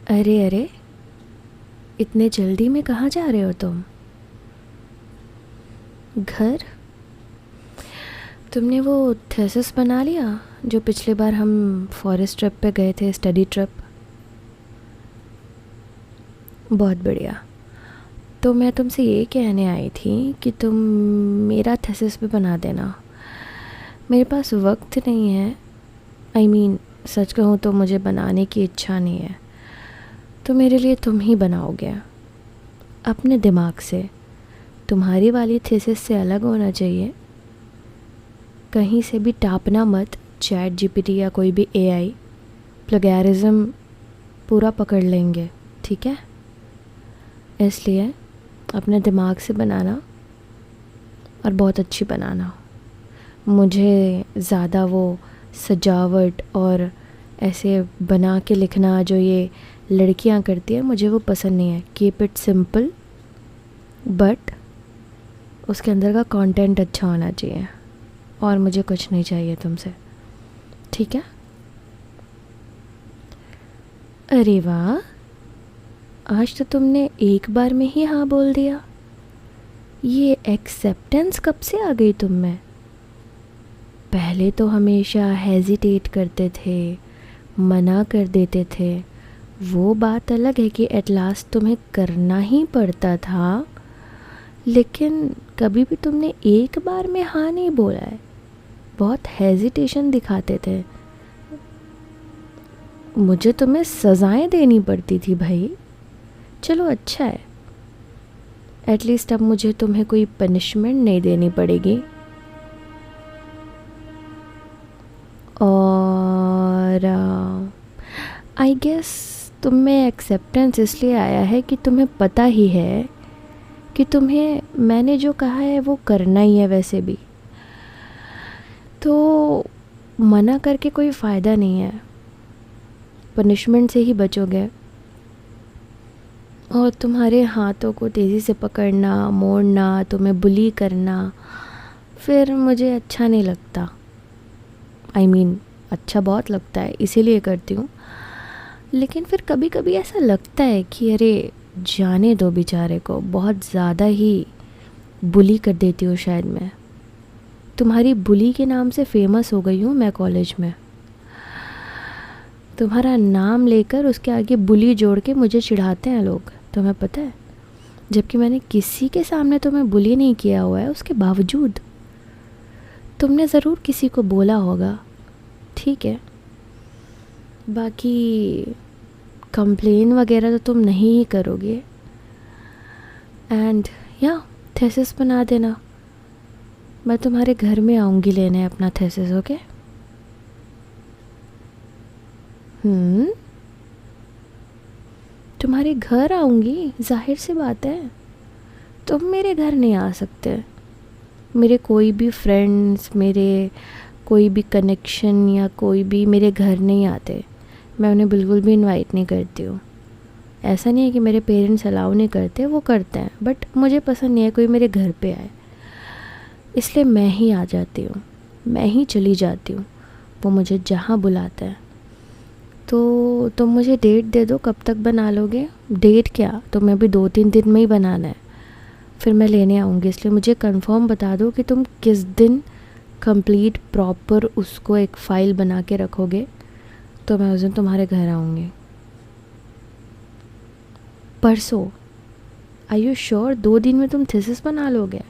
अरे अरे, इतने जल्दी में कहाँ जा रहे हो तुम? घर? तुमने वो थीसिस बना लिया जो पिछली बार हम फॉरेस्ट ट्रिप पे गए थे, स्टडी ट्रिप? बहुत बढ़िया। तो मैं तुमसे ये कहने आई थी कि तुम मेरा थीसिस भी बना देना। मेरे पास वक्त नहीं है। सच कहूँ तो मुझे बनाने की इच्छा नहीं है, तो मेरे लिए तुम ही बनाओगे अपने दिमाग से। तुम्हारी वाली थीसिस से अलग होना चाहिए। कहीं से भी टापना मत, चैट जीपीटी या कोई भी एआई प्लगैरिज्म पूरा पकड़ लेंगे, ठीक है? इसलिए अपने दिमाग से बनाना और बहुत अच्छी बनाना। मुझे ज़्यादा वो सजावट और ऐसे बना के लिखना जो ये लड़कियां करती हैं, मुझे वो पसंद नहीं है। कीप इट सिंपल, बट उसके अंदर का कंटेंट अच्छा होना चाहिए। और मुझे कुछ नहीं चाहिए तुमसे, ठीक है? अरे वाह, आज तो तुमने एक बार में ही हाँ बोल दिया। ये एक्सेप्टेंस कब से आ गई तुम में? पहले तो हमेशा हेजिटेट करते थे, मना कर देते थे। वो बात अलग है कि एट लास्ट तुम्हें करना ही पड़ता था, लेकिन कभी भी तुमने एक बार में हाँ नहीं बोला है। बहुत हेजिटेशन दिखाते थे। मुझे तुम्हें सज़ाएं देनी पड़ती थी भाई। चलो अच्छा है, एटलीस्ट अब मुझे तुम्हें कोई पनिशमेंट नहीं देनी पड़ेगी। और आई गेस तुम में एक्सेप्टेंस इसलिए आया है कि तुम्हें पता ही है कि तुम्हें मैंने जो कहा है वो करना ही है वैसे भी, तो मना करके कोई फ़ायदा नहीं है। पनिशमेंट से ही बचोगे। और तुम्हारे हाथों को तेज़ी से पकड़ना, मोड़ना, तुम्हें बुली करना, फिर मुझे अच्छा नहीं लगता। अच्छा बहुत लगता है, इसीलिए करती हूँ। लेकिन फिर कभी कभी ऐसा लगता है कि अरे जाने दो बेचारे को, बहुत ज़्यादा ही बुली कर देती हूँ शायद मैं। तुम्हारी बुली के नाम से फेमस हो गई हूँ मैं कॉलेज में। तुम्हारा नाम लेकर उसके आगे बुली जोड़ के मुझे चिढ़ाते हैं लोग, तुम्हें पता है? जबकि मैंने किसी के सामने तुम्हें बुली नहीं किया हुआ है, उसके बावजूद तुमने ज़रूर किसी को बोला होगा, ठीक है? बाकी कंप्लेन वगैरह तो तुम नहीं ही करोगे। एंड या थीसिस बना देना। मैं तुम्हारे घर में आऊँगी लेने अपना थीसिस, ओके? तुम्हारे घर आऊँगी, जाहिर सी बात है। तुम मेरे घर नहीं आ सकते। मेरे कोई भी फ्रेंड्स, मेरे कोई भी कनेक्शन या कोई भी मेरे घर नहीं आते। मैं उन्हें बिल्कुल भी इनवाइट नहीं करती हूँ। ऐसा नहीं है कि मेरे पेरेंट्स अलाउ नहीं करते, वो करते हैं, बट मुझे पसंद नहीं है कोई मेरे घर पे आए। इसलिए मैं ही आ जाती हूँ, मैं ही चली जाती हूँ। वो मुझे जहाँ बुलाता है। तो तुम मुझे डेट दे दो, कब तक बना लोगे? डेट क्या, तुम्हें अभी 2-3 दिन में ही बनाना है। फिर मैं लेने आऊँगी, इसलिए मुझे कंफर्म बता दो कि तुम किस दिन कंप्लीट प्रॉपर उसको एक फ़ाइल बना के रखोगे, तो मैं उस दिन तुम्हारे घर आऊँगी। परसों? आर यू श्योर 2 दिन में तुम थीसिस बना लोगे?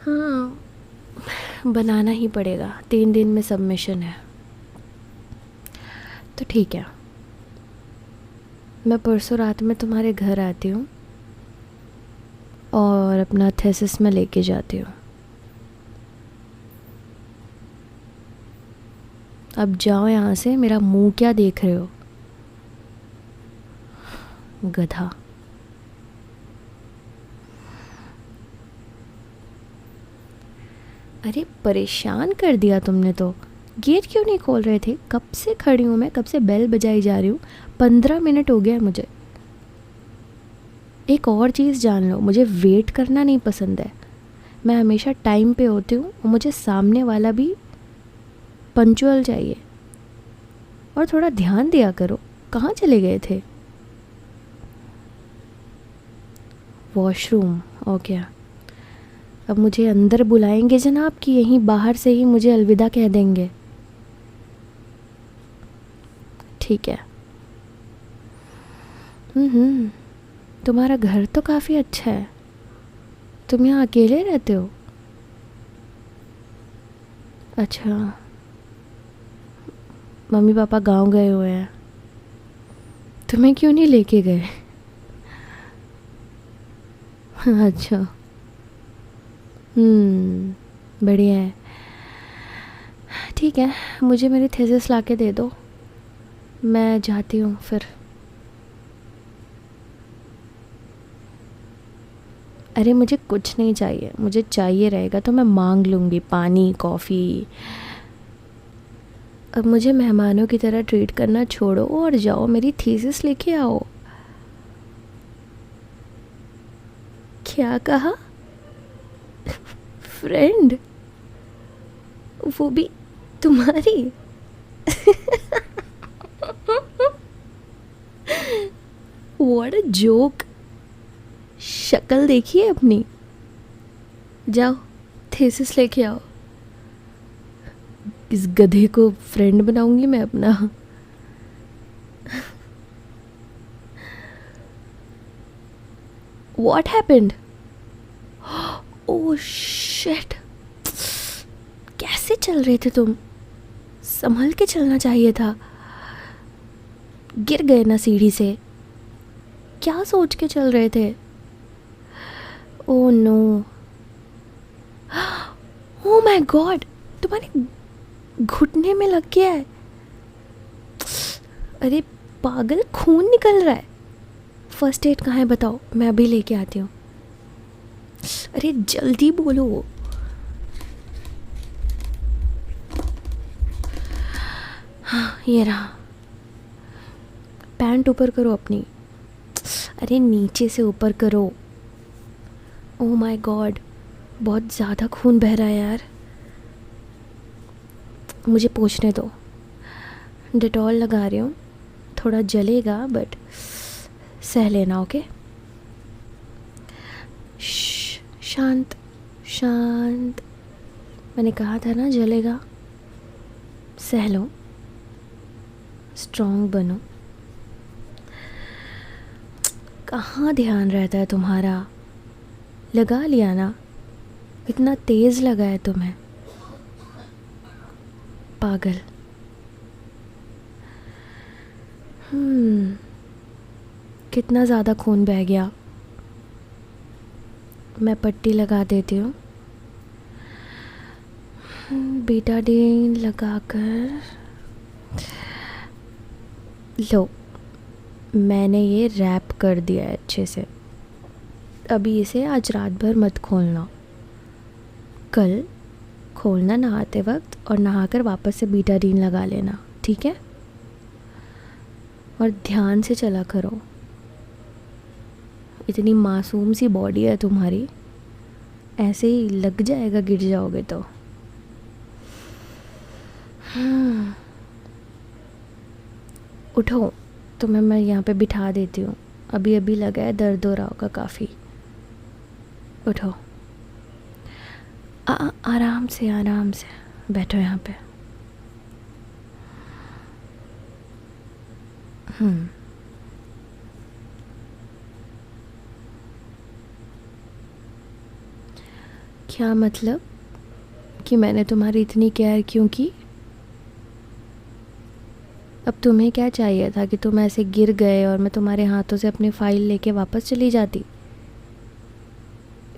हाँ, बनाना ही पड़ेगा। 3 दिन में सबमिशन है। तो ठीक है, मैं परसों रात में तुम्हारे घर आती हूँ और अपना थीसिस में लेके जाती हूँ। अब जाओ यहाँ से, मेरा मुंह क्या देख रहे हो, गधा। अरे परेशान कर दिया तुमने तो। गेट क्यों नहीं खोल रहे थे? कब से खड़ी हूँ मैं, कब से बेल बजाई जा रही हूँ। 15 मिनट हो गया मुझे। एक और चीज़ जान लो, मुझे वेट करना नहीं पसंद है। मैं हमेशा टाइम पे होती हूँ और मुझे सामने वाला भी पंचुअल चाहिए। और थोड़ा ध्यान दिया करो। कहाँ चले गए थे? वॉशरूम? ओके, अब मुझे अंदर बुलाएंगे जनाब कि यहीं बाहर से ही मुझे अलविदा कह देंगे? ठीक है। तुम्हारा घर तो काफ़ी अच्छा है। तुम यहाँ अकेले रहते हो? अच्छा, मम्मी पापा गांव गए हुए हैं। तुम्हें क्यों नहीं लेके गए? अच्छा, बढ़िया है। ठीक है, मुझे मेरी थीसिस ला के दे दो, मैं जाती हूँ फिर। अरे मुझे कुछ नहीं चाहिए, मुझे चाहिए रहेगा तो मैं मांग लूँगी, पानी कॉफ़ी। अब मुझे मेहमानों की तरह ट्रीट करना छोड़ो और जाओ मेरी थीसिस लेके आओ। क्या कहा? फ्रेंड? वो भी तुम्हारी? What a joke. शक्ल देखिए अपनी। जाओ थीसिस लेके आओ। इस गधे को फ्रेंड बनाऊंगी मैं अपना। What happened? Oh shit! कैसे चल रहे थे तुम? संभल के चलना चाहिए था। गिर गए ना सीढ़ी से? क्या सोच के चल रहे थे? Oh no, oh my God, तुम्हारे घुटने में लग गया है। अरे पागल, खून निकल रहा है। फर्स्ट एड कहाँ है बताओ, मैं अभी लेके आती हूँ। अरे जल्दी बोलो। हाँ ये रहा। पैंट ऊपर करो अपनी। अरे नीचे से ऊपर करो। ओह माय गॉड, बहुत ज़्यादा खून बह रहा है यार। मुझे पोंछने दो। डिटॉल लगा रही हूँ, थोड़ा जलेगा बट सह लेना। ओके, शांत शांत। मैंने कहा था ना जलेगा। सह लो, स्ट्रॉन्ग बनो। कहाँ ध्यान रहता है तुम्हारा? लगा लिया ना? इतना तेज़ लगा है तुम्हें, पागल। कितना ज़्यादा खून बह गया। मैं पट्टी लगा देती हूँ। बीटाडीन लगाकर लो, मैंने ये रैप कर दिया है अच्छे से। अभी इसे आज रात भर मत खोलना। कल खोलना नहाते वक्त, और नहाकर वापस से बीटाडीन लगा लेना, ठीक है? और ध्यान से चला करो। इतनी मासूम सी बॉडी है तुम्हारी, ऐसे ही लग जाएगा गिर जाओगे तो। उठो, तुम्हें मैं यहाँ पे बिठा देती हूँ। अभी अभी लगा है, दर्द हो रहा होगा काफ़ी। उठो, आराम से आराम से बैठो यहाँ पे। क्या मतलब कि मैंने तुम्हारी इतनी केयर क्यों की? अब तुम्हें क्या चाहिए था कि तुम ऐसे गिर गए और मैं तुम्हारे हाथों से अपनी फ़ाइल लेके वापस चली जाती?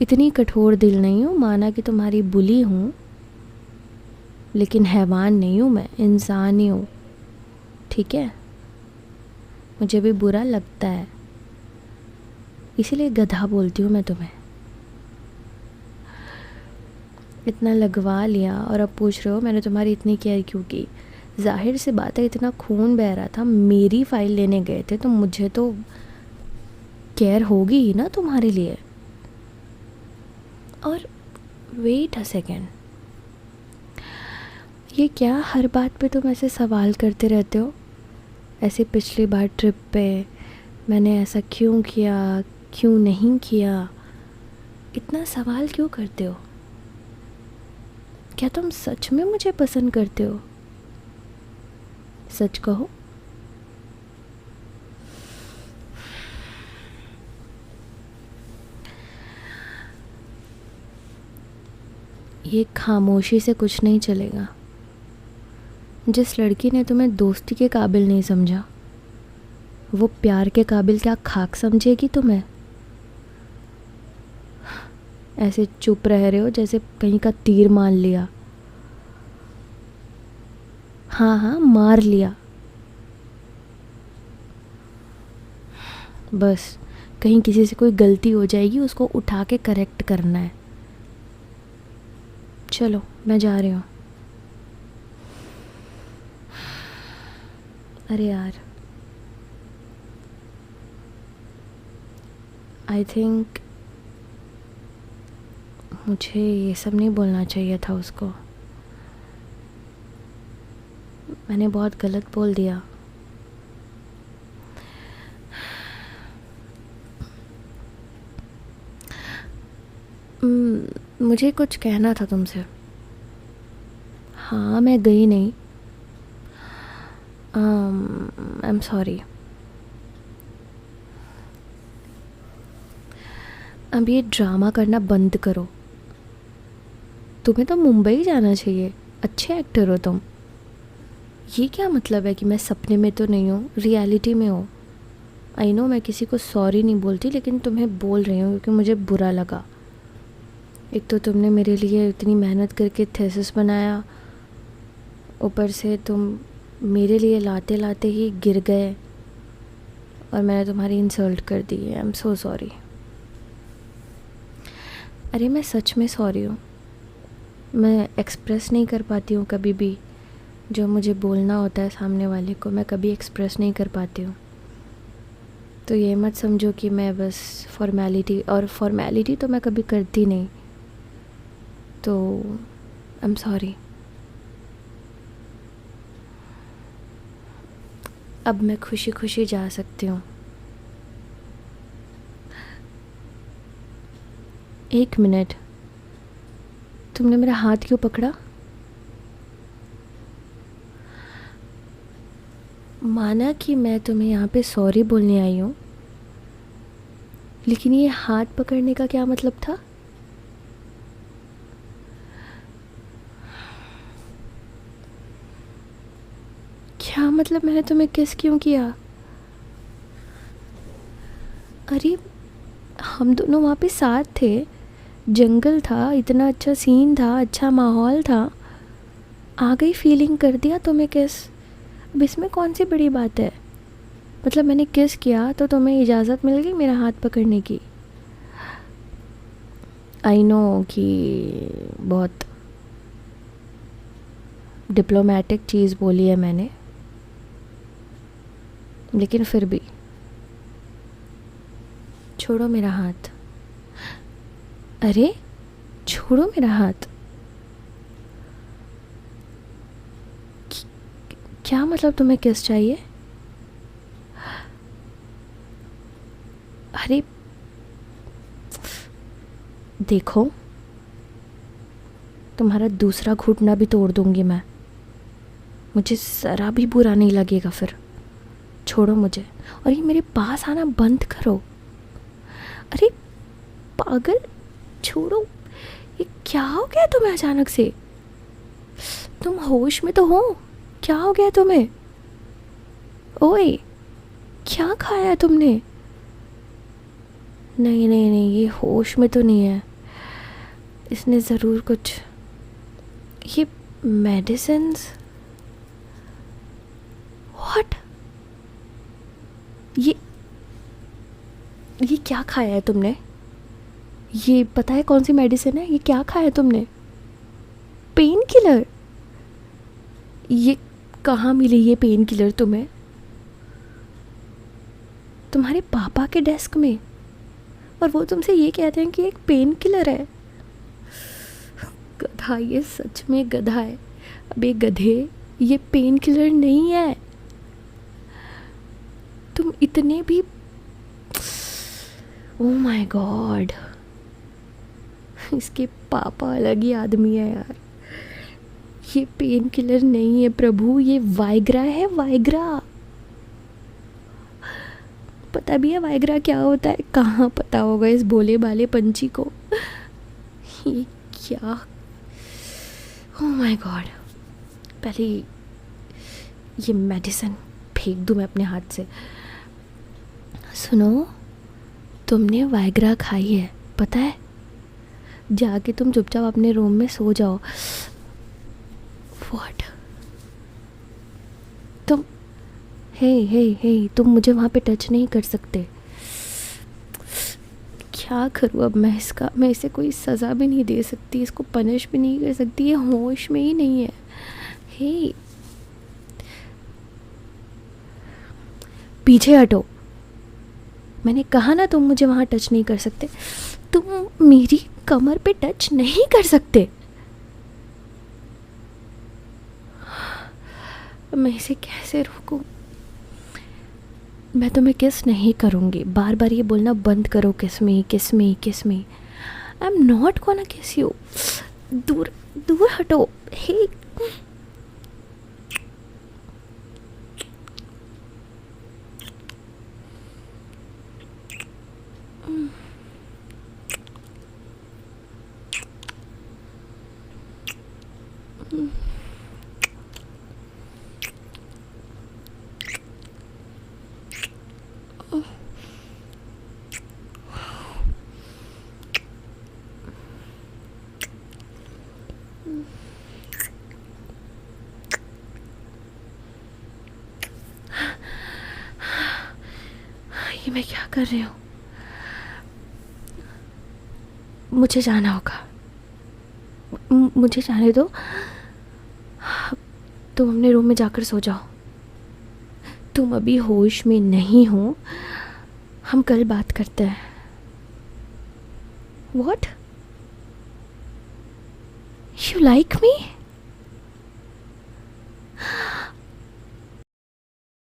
इतनी कठोर दिल नहीं हूँ, माना कि तुम्हारी बुली हूँ, लेकिन हैवान नहीं हूँ मैं, इंसान ही हूँ, ठीक है? मुझे भी बुरा लगता है, इसीलिए गधा बोलती हूँ मैं तुम्हें। इतना लगवा लिया और अब पूछ रहे हो मैंने तुम्हारी इतनी केयर क्यों की? जाहिर सी बात है, इतना खून बह रहा था, मेरी फ़ाइल लेने गए थे, तो मुझे तो केयर होगी ही ना तुम्हारे लिए। और वेट अ सेकेंड, ये क्या हर बात पे तुम ऐसे सवाल करते रहते हो? ऐसे पिछली बार ट्रिप पे मैंने ऐसा क्यों किया, क्यों नहीं किया, इतना सवाल क्यों करते हो? क्या तुम सच में मुझे पसंद करते हो? सच कहो। ये खामोशी से कुछ नहीं चलेगा। जिस लड़की ने तुम्हें दोस्ती के काबिल नहीं समझा, वो प्यार के काबिल क्या खाक समझेगी तुम्हें? ऐसे चुप रह रहे हो जैसे कहीं का तीर मान लिया। हाँ हाँ, मार लिया। बस कहीं किसी से कोई गलती हो जाएगी, उसको उठा के करेक्ट करना है। चलो मैं जा रही हूँ। अरे यार, आई थिंक मुझे ये सब नहीं बोलना चाहिए था उसको। मैंने बहुत गलत बोल दिया। मुझे कुछ कहना था तुमसे। हाँ, मैं गई नहीं। I am sorry. अब ये ड्रामा करना बंद करो। तुम्हें तो मुंबई जाना चाहिए, अच्छे एक्टर हो तुम। ये क्या मतलब है कि मैं सपने में तो नहीं हूँ, रियलिटी में हूँ। आई नो मैं किसी को सॉरी नहीं बोलती, लेकिन तुम्हें बोल रही हूँ क्योंकि मुझे बुरा लगा। एक तो तुमने मेरे लिए इतनी मेहनत करके थीसिस बनाया, ऊपर से तुम मेरे लिए लाते लाते ही गिर गए और मैंने तुम्हारी इंसल्ट कर दी। I am so sorry. अरे मैं सच में सॉरी हूँ। मैं एक्सप्रेस नहीं कर पाती हूँ कभी भी। जो मुझे बोलना होता है सामने वाले को, मैं कभी एक्सप्रेस नहीं कर पाती हूँ। तो ये मत समझो कि मैं बस फॉर्मेलिटी, और फॉर्मेलिटी तो मैं कभी करती नहीं। तो आई एम सॉरी। अब मैं खुशी खुशी जा सकती हूँ। एक मिनट, तुमने मेरा हाथ क्यों पकड़ा? माना कि मैं तुम्हें यहाँ पे सॉरी बोलने आई हूँ, लेकिन ये हाथ पकड़ने का क्या मतलब था? क्या मतलब मैंने तुम्हें किस क्यों किया? अरे हम दोनों वहाँ पे साथ थे, जंगल था, इतना अच्छा सीन था, अच्छा माहौल था, आ गई फीलिंग कर दिया तुम्हें किस। अब इसमें कौन सी बड़ी बात है? मतलब मैंने किस किया तो तुम्हें इजाज़त मिल गई मेरा हाथ पकड़ने की। आई नो कि बहुत डिप्लोमेटिक चीज़ बोली है मैंने, लेकिन फिर भी छोड़ो मेरा हाथ। अरे छोड़ो मेरा हाथ। क्या मतलब तुम्हें किस चाहिए? अरे देखो, तुम्हारा दूसरा घुटना भी तोड़ दूंगी मैं। मुझे ज़रा भी बुरा नहीं लगेगा फिर। छोड़ो मुझे, और ये मेरे पास आना बंद करो। अरे पागल, छोड़ो। ये क्या हो गया तुम्हें अचानक से? तुम होश में तो हो? क्या हो गया तुम्हें? ओए, क्या खाया है तुमने? नहीं नहीं नहीं, ये होश में तो नहीं है। इसने ज़रूर कुछ, ये मेडिसिन्स। व्हाट? ये क्या खाया है तुमने? ये पता है कौन सी मेडिसिन है? ये क्या खाया है तुमने? Pain killer? ये कहाँ मिली ये पेन किलर तुम्हें? तुम्हारे पापा के डेस्क में? और वो तुमसे ये कहते हैं कि एक पेन किलर है? गधा, ये सच में गधा है। अबे गधे, ये पेन किलर नहीं है। इतने भी, ओ माय गॉड, इसके पापा अलग ही आदमी है यार। ये पेन किलर नहीं है प्रभु, ये वाइग्रा है, वाइग्रा। पता भी है वाइग्रा क्या होता है? कहाँ पता होगा इस भोले भाले पंछी को। ये क्या, ओह माय गॉड। पहले ये मेडिसिन फेंक दूँ मैं अपने हाथ से। सुनो, तुमने वाइग्रा खाई है पता है? जाके तुम चुपचाप अपने रूम में सो जाओ। व्हाट? तुम, हे हे हे, तुम मुझे वहाँ पे टच नहीं कर सकते। क्या करूँ अब मैं इसका? मैं इसे कोई सज़ा भी नहीं दे सकती, इसको पनिश भी नहीं कर सकती, ये होश में ही नहीं है। हे, पीछे हटो, मैंने कहा ना तुम मुझे वहाँ टच नहीं कर सकते। तुम मेरी कमर पे टच नहीं कर सकते। मैं इसे कैसे रोकूं? मैं तुम्हें किस नहीं करूँगी, बार बार ये बोलना बंद करो, किस में किस में किस में। आई एम नॉट गोना किस यू। दूर दूर हटो। हे, ये मैं क्या कर रही हूँ? मुझे जाना होगा, मुझे जाने दो। तुम अपने रूम में जाकर सो जाओ। तुम अभी होश में नहीं हो, हम कल बात करते हैं। What? You like me?